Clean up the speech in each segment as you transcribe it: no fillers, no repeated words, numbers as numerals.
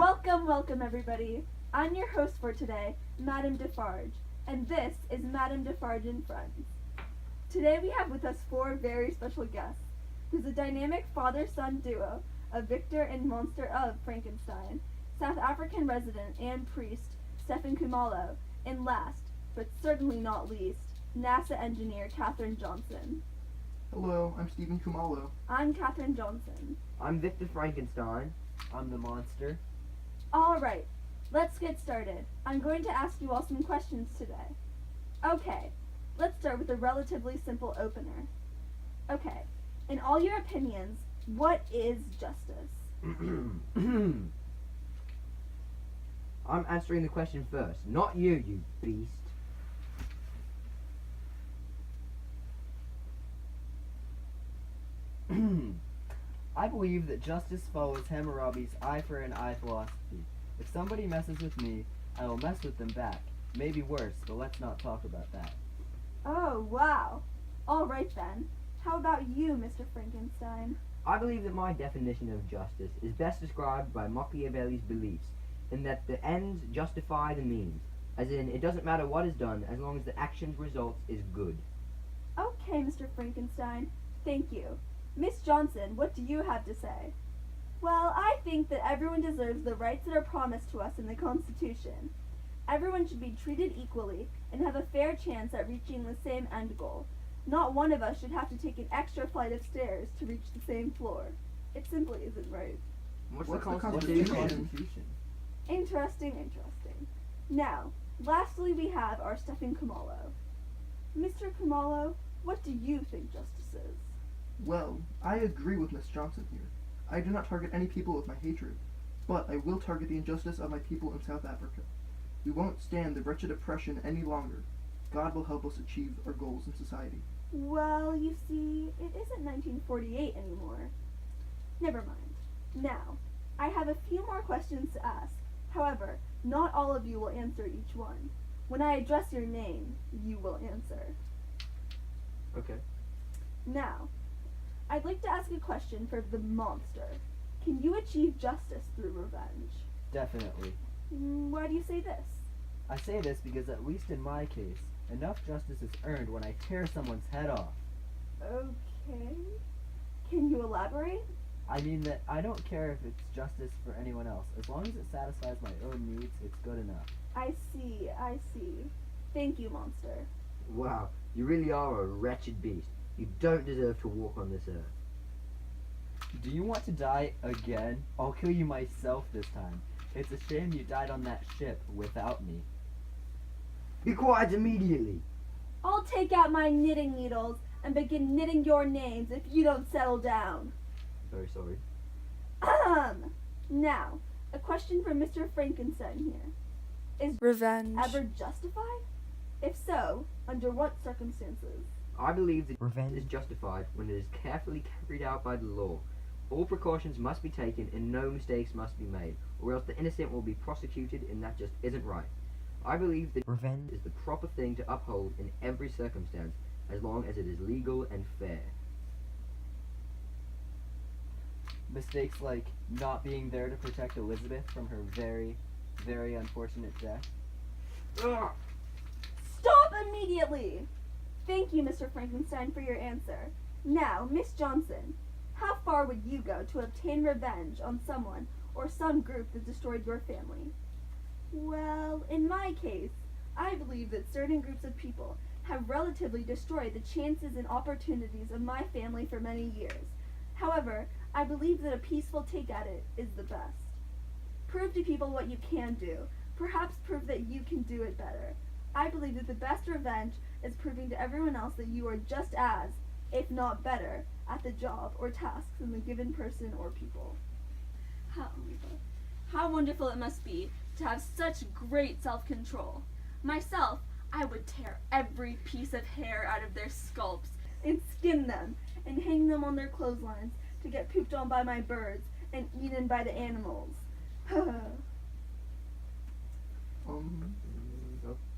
Welcome everybody. I'm your host for today, Madame Defarge, and this is Madame Defarge and Friends. Today we have with us four very special guests, who's a dynamic father-son duo of Victor and Monster of Frankenstein, South African resident and priest Stephen Kumalo, and last, but certainly not least, NASA engineer Katherine Johnson. Hello, I'm Stephen Kumalo. I'm Katherine Johnson. I'm Victor Frankenstein. I'm the monster. Alright, let's get started. I'm going to ask you all some questions today. Okay, let's start with a relatively simple opener. Okay, in all your opinions, what is justice? I'm answering the question first, not you, you beast. I believe that justice follows Hammurabi's eye for an eye philosophy. If somebody messes with me, I will mess with them back. Maybe worse, but let's not talk about that. Oh, wow. Alright then. How about you, Mr. Frankenstein? I believe that my definition of justice is best described by Machiavelli's beliefs, in that the ends justify the means. As in, it doesn't matter what is done, as long as the action's result is good. Okay, Mr. Frankenstein. Thank you. Miss Johnson, what do you have to say? Well, I think that everyone deserves the rights that are promised to us in the Constitution. Everyone should be treated equally and have a fair chance at reaching the same end goal. Not one of us should have to take an extra flight of stairs to reach the same floor. It simply isn't right. What's the What is Constitution? the Constitution? Interesting. Now, lastly we have our Stephen Kumalo. Mr. Kumalo, what do you think justice is? Well, I agree with Miss Johnson here. I do not target any people with my hatred, but I will target the injustice of my people in South Africa. We won't stand the wretched oppression any longer. God will help us achieve our goals in society. Well, you see, it isn't 1948 anymore. Never mind. Now, I have a few more questions to ask. However, not all of you will answer each one. When I address your name, you will answer. Okay. Now, I'd like to ask a question for the monster. Can you achieve justice through revenge? Definitely. Why do you say this? I say this because, at least in my case, enough justice is earned when I tear someone's head off. Okay. Can you elaborate? I mean that I don't care if it's justice for anyone else. As long as it satisfies my own needs, it's good enough. I see. Thank you, monster. Wow, you really are a wretched beast. You don't deserve to walk on this earth. Do you want to die again? I'll kill you myself this time. It's a shame you died on that ship without me. Be quiet immediately! I'll take out my knitting needles and begin knitting your names if you don't settle down. Very sorry. Now, a question for Mr. Frankenstein here. Is Revenge. ever justified? If so, under what circumstances? I believe that revenge is justified when it is carefully carried out by the law. All precautions must be taken and no mistakes must be made, or else the innocent will be prosecuted, and that just isn't right. I believe that revenge is the proper thing to uphold in every circumstance, as long as it is legal and fair. Mistakes like not being there to protect Elizabeth from her very, very unfortunate death. Ugh! Stop immediately! Thank you, Mr. Frankenstein, for your answer. Now, Miss Johnson, how far would you go to obtain revenge on someone or some group that destroyed your family? Well, in my case, I believe that certain groups of people have relatively destroyed the chances and opportunities of my family for many years. However, I believe that a peaceful take at it is the best. Prove to people what you can do. Perhaps prove that you can do it better. I believe that the best revenge is proving to everyone else that you are just as, if not better, at the job or tasks than the given person or people. How wonderful it must be to have such great self-control. Myself, I would tear every piece of hair out of their scalps and skin them and hang them on their clotheslines to get pooped on by my birds and eaten by the animals.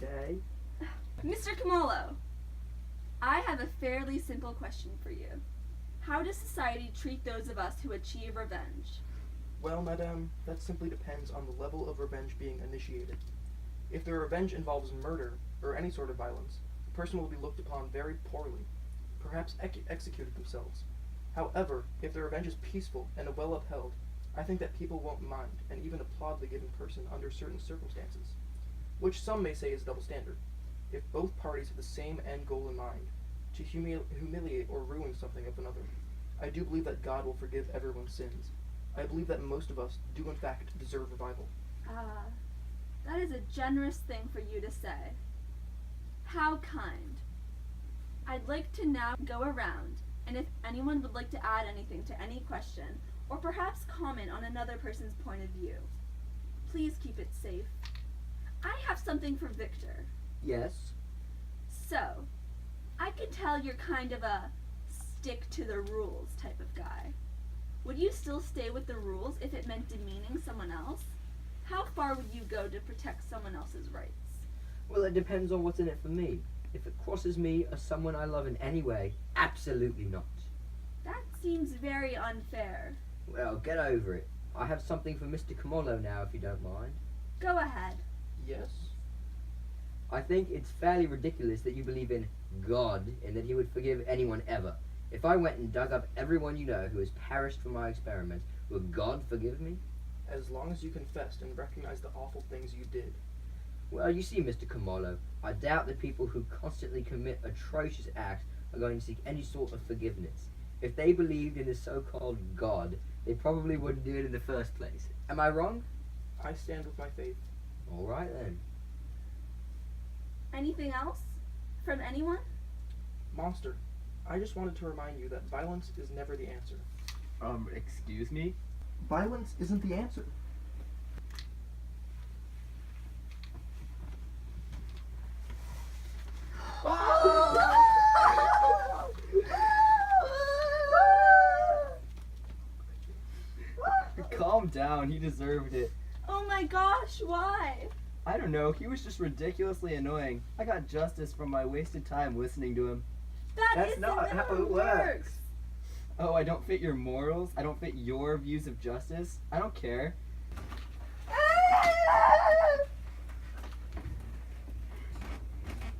Okay. Mr. Kumalo, I have a fairly simple question for you. How does society treat those of us who achieve revenge? Well, madame, that simply depends on the level of revenge being initiated. If the revenge involves murder, or any sort of violence, the person will be looked upon very poorly, perhaps executed themselves. However, if the revenge is peaceful and well upheld, I think that people won't mind and even applaud the given person under certain circumstances, which some may say is double standard. If both parties have the same end goal in mind, to humiliate or ruin something of another, I do believe that God will forgive everyone's sins. I believe that most of us do in fact deserve revival. That is a generous thing for you to say. How kind. I'd like to now go around, and if anyone would like to add anything to any question, or perhaps comment on another person's point of view, please keep it safe. I have something for Victor. Yes? So, I can tell you're kind of a stick to the rules type of guy. Would you still stay with the rules if it meant demeaning someone else? How far would you go to protect someone else's rights? Well, it depends on what's in it for me. If it crosses me or someone I love in any way, absolutely not. That seems very unfair. Well, get over it. I have something for Mr. Kamolo now, if you don't mind. Go ahead. Yes? I think it's fairly ridiculous that you believe in God and that he would forgive anyone ever. If I went and dug up everyone you know who has perished for my experiments, will God forgive me? As long as you confessed and recognized the awful things you did. Well, you see, Mr. Kamolo, I doubt that people who constantly commit atrocious acts are going to seek any sort of forgiveness. If they believed in a so-called God, they probably wouldn't do it in the first place. Am I wrong? I stand with my faith. All right, then. Anything else? From anyone? Monster, I just wanted to remind you that violence is never the answer. Excuse me? Violence isn't the answer. Calm down, he deserved it. Oh my gosh, why? I don't know, he was just ridiculously annoying. I got justice from my wasted time listening to him. That's Isn't not how it works. Oh, I don't fit your morals? I don't fit your views of justice? I don't care.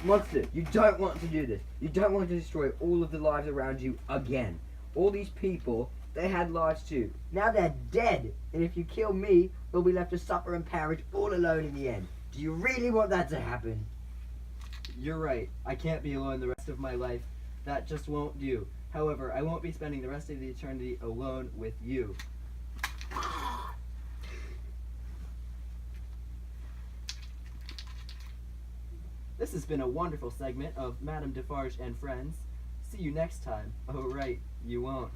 Monster, you don't want to do this. You don't want to destroy all of the lives around you again. All these people, they had lives too. Now they're dead. And if you kill me, they'll be left to suffer and perish all alone in the end. Do you really want that to happen? You're right. I can't be alone the rest of my life. That just won't do. However, I won't be spending the rest of the eternity alone with you. This has been a wonderful segment of Madame Defarge and Friends. See you next time. Oh, right, you won't.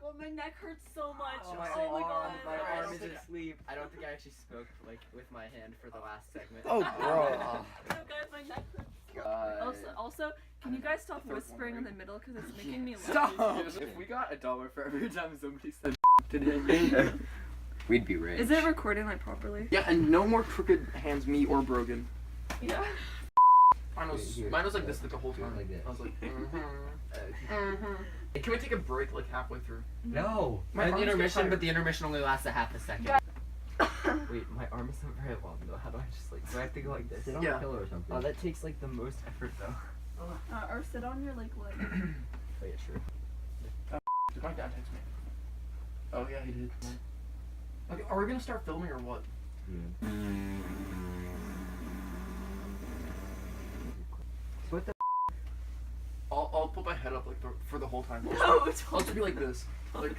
Oh, my neck hurts so much. Oh, my god. My I arm don't is think asleep. I don't think I actually spoke with my hand for the last segment. Oh, bro. Oh, guys, my neck hurts. God. Also, can you guys stop whispering in the middle because it's making me laugh. Stop! If we got $1 for every time somebody said today, We'd be rich. Is it recording like properly? Yeah, and no more crooked hands, me or Broghan. Yeah. Mine was like this like the whole time. Like this. I was like, Hey, can we take a break like halfway through? No. My arms get tired. the intermission only lasts a half a second. wait, my arm isn't very long though. How do I just like, do I have to go like this? Sit on Yeah. a pillow or something. Oh, that takes like the most effort though. Or sit on your leg. Oh yeah, sure. Did my dad text me? Oh yeah, he did. Okay, are we gonna start filming or what? Yeah. What the I'll put my head up like for the whole time. No, I'll just be like this. Like,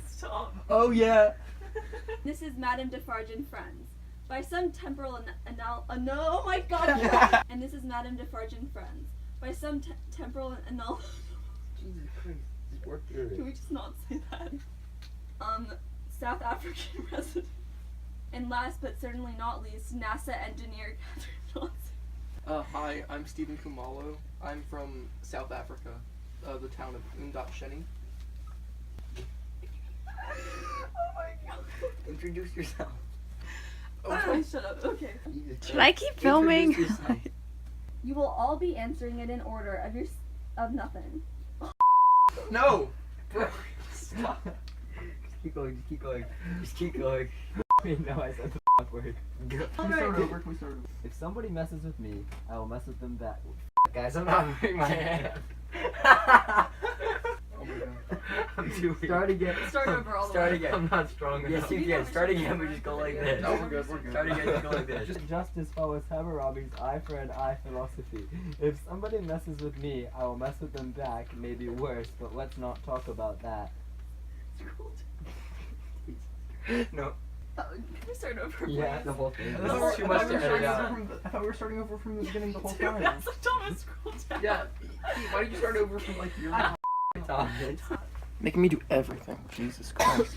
Stop. Oh yeah! This is Madame Defarge and Friends. By some temporal oh my god! And this is Madame Defarge and Friends. By some temporal Jesus Christ. Just work through Can it. we just not say that? South African resident. And last but certainly not least, NASA engineer Catherine Johnson. hi, I'm Stephen Kumalo. I'm from South Africa, the town of Sheni. Oh my god. Introduce yourself. Oh, shut up. Okay. Should I keep filming? Introduce yourself. You will all be answering it in order of nothing. No! Bro, stop. Just keep going, just keep going. Just keep going. Wait, no, I said the fuck word. Can we start over? Can we start over? If somebody messes with me, I will mess with them back. Guys, I'm not moving my hand. Oh my god. I'm too weak. Start again. Start over all the Start way. again. I'm not strong Yes, enough. you can. Start again, but just go like this. No, we're good, we're good. Start again, just go like this. Justice follows Hammurabi's eye for an eye philosophy. If somebody messes with me, I will mess with them back, maybe worse, but let's not talk about that. No. Can we start over? Yeah, The whole thing. This is too much to edit out. I thought we were starting over from the beginning the whole Dude, time. that's the dumbest scroll down. Yeah, Pete, why don't you start over from like your Tom. Making me do everything. Jesus Christ.